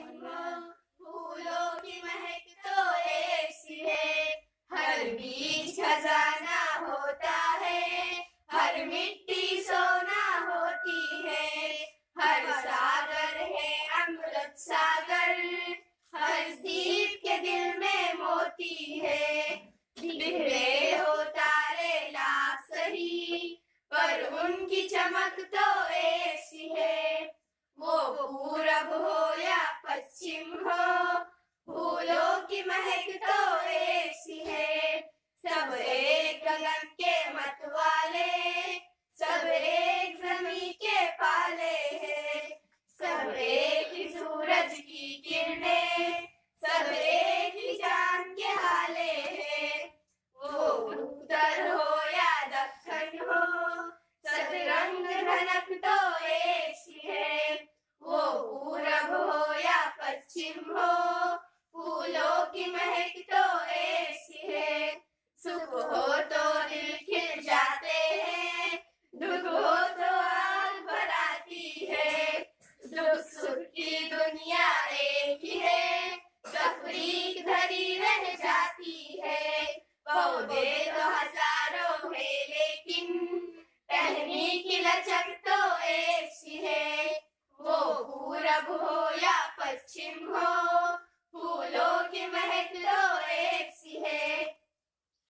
फूलों की महक तो एक सी है, हर बीज खजाना होता है, हर मिट्टी सोना होती है, हर सागर है अमृत सागर, हर दीप के दिल में मोती है। बिखरे हो तारे लाख सही, पर उनकी चमक तो एक